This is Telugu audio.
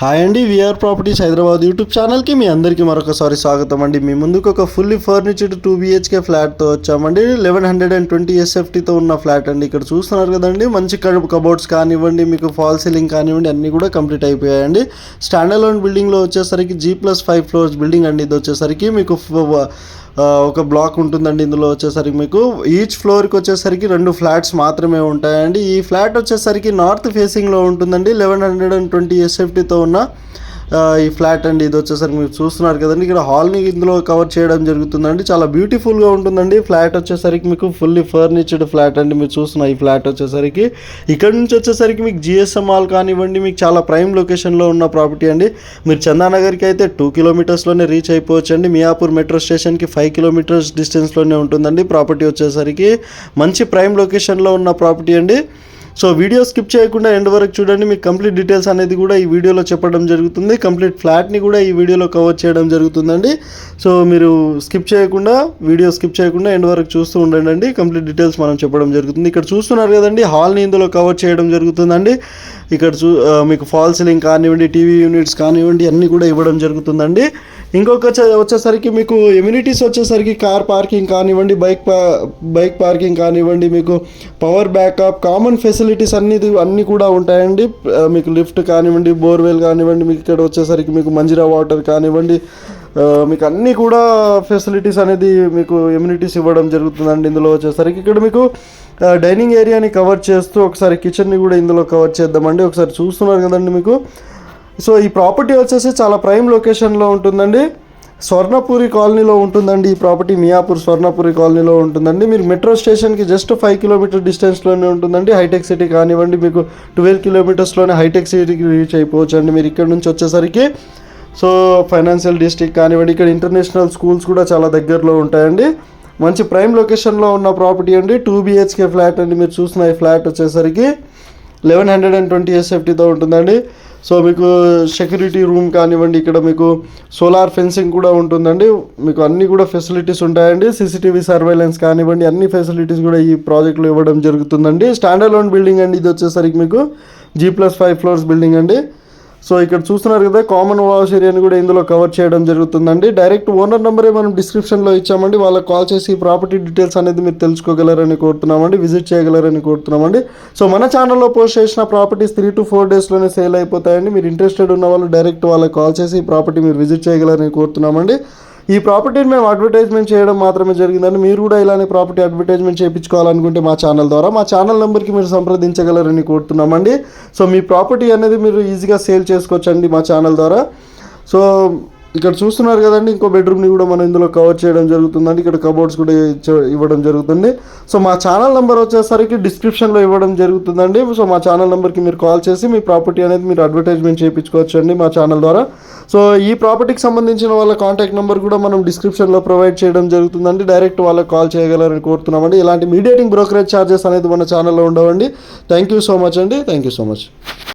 హాయ్ అండి, విఆర్ ప్రాపర్టీస్ హైదరాబాద్ యూట్యూబ్ ఛానల్కి మీ అందరికీ మరొకసారి స్వాగతం అండి. మీ ముందుకు ఒక ఫుల్లీ ఫర్నిచర్డ్ 2 BHK ఫ్లాట్తో వచ్చామండి. 1120 SFTతో ఉన్న ఫ్లాట్ అండి. ఇక్కడ చూస్తున్నారు కదండి, మంచి కబోర్డ్స్ కానివ్వండి, మీకు ఫాల్ సీలింగ్ కానివ్వండి, అన్నీ కూడా కంప్లీట్ అయిపోయాయండి. స్టాండ్ అలోన్ బిల్డింగ్లో వచ్చేసరికి G+5 ఫ్లోర్స్ బిల్డింగ్ అండి. ఇది వచ్చేసరికి మీకు ఒక బ్లాక్ ఉంటుందండి. ఇందులో వచ్చేసరికి మీకు ఈచ్ ఫ్లోర్కి వచ్చేసరికి 2 ఫ్లాట్స్ మాత్రమే ఉంటాయండి. ఈ ఫ్లాట్ వచ్చేసరికి నార్త్ ఫేసింగ్లో ఉంటుందండి. 1120 SFTతో ఉన్న ఈ ఫ్లాట్ అండి. ఇది వచ్చేసరికి మీరు చూస్తున్నారు కదండి, ఇక్కడ హాల్ని ఇందులో కవర్ చేయడం జరుగుతుందండి. చాలా బ్యూటిఫుల్గా ఉంటుందండి. ఫ్లాట్ వచ్చేసరికి మీకు ఫుల్లీ ఫర్నిచర్డ్ ఫ్లాట్ అండి. మీరు చూస్తున్న ఈ ఫ్లాట్ వచ్చేసరికి ఇక్కడ నుంచి వచ్చేసరికి మీకు GSM మాల్ కానివ్వండి, మీకు చాలా ప్రైమ్ లొకేషన్లో ఉన్న ప్రాపర్టీ అండి. మీరు చందానగర్కి అయితే 2 కిలోమీటర్స్లోనే రీచ్ అయిపోవచ్చు అండి. మియాపూర్ మెట్రో స్టేషన్కి 5 కిలోమీటర్స్ డిస్టెన్స్లోనే ఉంటుందండి. ప్రాపర్టీ వచ్చేసరికి మంచి ప్రైమ్ లొకేషన్లో ఉన్న ప్రాపర్టీ అండి. సో వీడియో స్కిప్ చేయకుండా ఎండ్ వరకు చూడండి. మీకు కంప్లీట్ డీటెయిల్స్ అనేది కూడా ఈ వీడియోలో చెప్పడం జరుగుతుంది. కంప్లీట్ ఫ్లాట్ని కూడా ఈ వీడియోలో కవర్ చేయడం జరుగుతుందండి. సో మీరు వీడియో స్కిప్ చేయకుండా ఎండ్ వరకు చూస్తూ ఉండండి. కంప్లీట్ డీటెయిల్స్ మనం చెప్పడం జరుగుతుంది. ఇక్కడ చూస్తున్నారు కదండి, హాల్ని ఇందులో కవర్ చేయడం జరుగుతుందండి. ఇక్కడ మీకు ఫాల్ సీలింగ్ కానివ్వండి, టీవీ యూనిట్స్ కానివ్వండి, అన్నీ కూడా ఇవ్వడం జరుగుతుందండి. ఇంకొక వచ్చేసరికి మీకు ఎమ్యూనిటీస్ వచ్చేసరికి కార్ పార్కింగ్ కానివ్వండి, బైక్ పార్కింగ్ కానివ్వండి, మీకు పవర్ బ్యాకప్, కామన్ ఫెసిలిటీస్ అన్నీ కూడా ఉంటాయండి. మీకు లిఫ్ట్ కానివ్వండి, బోర్వెల్ కానివ్వండి, మీకు ఇక్కడ వచ్చేసరికి మీకు మంజిరా వాటర్ కానివ్వండి, మీకు అన్నీ కూడా ఫెసిలిటీస్ అనేది మీకు ఎమ్యూనిటీస్ ఇవ్వడం జరుగుతుందండి. ఇందులో వచ్చేసరికి ఇక్కడ మీకు డైనింగ్ ఏరియాని కవర్ చేస్తూ ఒకసారి కిచెన్ని కూడా ఇందులో కవర్ చేద్దామండి. ఒకసారి చూస్తున్నారు కదండి మీకు. సో ఈ ప్రాపర్టీ వచ్చేసి చాలా ప్రైమ్ లొకేషన్లో ఉంటుందండి. స్వర్ణపురి కాలనీలో ఉంటుందండి ఈ ప్రాపర్టీ. మియాపూర్ స్వర్ణపురి కాలనీలో ఉంటుందండి. మీరు మెట్రో స్టేషన్కి జస్ట్ 5 కిలోమీటర్ డిస్టెన్స్లోనే ఉంటుందండి. హైటెక్ సిటీ కానివ్వండి, మీకు 12 కిలోమీటర్స్లోనే హైటెక్ సిటీకి రీచ్ అయిపోవచ్చు అండి మీరు ఇక్కడ నుంచి వచ్చేసరికి. సో ఫైనాన్షియల్ డిస్ట్రిక్ట్ కానివ్వండి, ఇక్కడ ఇంటర్నేషనల్ స్కూల్స్ కూడా చాలా దగ్గరలో ఉంటాయండి. మంచి ప్రైమ్ లొకేషన్లో ఉన్న ప్రాపర్టీ అండి. 2 BHK ఫ్లాట్ అండి. మీరు చూసిన ఈ ఫ్లాట్ వచ్చేసరికి 1120 SFTతో ఉంటుందండి. సో మీకు సెక్యూరిటీ రూమ్ కానివ్వండి, ఇక్కడ మీకు సోలార్ ఫెన్సింగ్ కూడా ఉంటుందండి. మీకు అన్నీ కూడా ఫెసిలిటీస్ ఉంటాయండి. CCTV సర్వేలెన్స్ కానివ్వండి, అన్ని ఫెసిలిటీస్ కూడా ఈ ప్రాజెక్ట్లో ఇవ్వడం జరుగుతుందండి. స్టాండ్ అలోన్ బిల్డింగ్ అండి. ఇది వచ్చేసరికి మీకు G+5 ఫ్లోర్స్ బిల్డింగ్ అండి. సో ఇక్కడ చూస్తున్నారు కదా, కామన్ వాష్ ఏరియాని కూడా ఇందులో కవర్ చేయడం జరుగుతుందండి. డైరెక్ట్ ఓనర్ నెంబరే మనం డిస్క్రిప్షన్లో ఇచ్చామండి. వాళ్ళకి కాల్ చేసి ప్రాపర్టీ డీటెయిల్స్ అనేది మీరు తెలుసుకోగలరని కోరుతున్నామండి, విజిట్ చేయగలరని కోరుతున్నామండి. సో మన ఛానల్లో పోస్ట్ చేసిన ప్రాపర్టీస్ 3 to 4 డేస్లోనే సేల్ అయిపోతాయండి. మీరు ఇంట్రెస్టెడ్ ఉన్న వాళ్ళు డైరెక్ట్ వాళ్ళకి కాల్ చేసి ఈ ప్రాపర్టీ మీరు విజిట్ చేయగలరని కోరుతున్నామండి. ఈ ప్రాపర్టీని మేము అడ్వర్టైజ్మెంట్ చేయడం మాత్రమే జరిగిందండి. మీరు కూడా ఇలానే ప్రాపర్టీ అడ్వర్టైజ్మెంట్ చేయించుకోవాలనుకుంటే మా ఛానల్ ద్వారా మా ఛానల్ నెంబర్కి మీరు సంప్రదించగలరని కోరుతున్నామండి. సో మీ ప్రాపర్టీ అనేది మీరు ఈజీగా సేల్ చేసుకోవచ్చండి మా ఛానల్ ద్వారా. సో ఇక్కడ చూస్తున్నారు కదండి, ఇంకో బెడ్రూమ్ని కూడా మనం ఇందులో కవర్ చేయడం జరుగుతుందండి. ఇక్కడ కబోర్డ్స్ కూడా ఇవ్వడం జరుగుతుంది. సో మా ఛానల్ నెంబర్ వచ్చేసరికి డిస్క్రిప్షన్లో ఇవ్వడం జరుగుతుందండి. సో మా ఛానల్ నెంబర్కి మీరు కాల్ చేసి మీ ప్రాపర్టీ అనేది మీరు అడ్వర్టైజ్మెంట్ చేయించుకోవచ్చు అండి మా ఛానల్ ద్వారా. సో ఈ ప్రాపర్టీకి సంబంధించిన వాళ్ళ కాంటాక్ట్ నెంబర్ కూడా మనం డిస్క్రిప్షన్లో ప్రొవైడ్ చేయడం జరుగుతుందండి. డైరెక్ట్ వాళ్ళకి కాల్ చేయగలరని కోరుతున్నామండి. ఇలాంటి మీడియేటింగ్ బ్రోకరేజ్ ఛార్జెస్ అనేది మన ఛానల్లో ఉండవండి. థ్యాంక్ యూ సో మచ్ అండి. Thank you so much.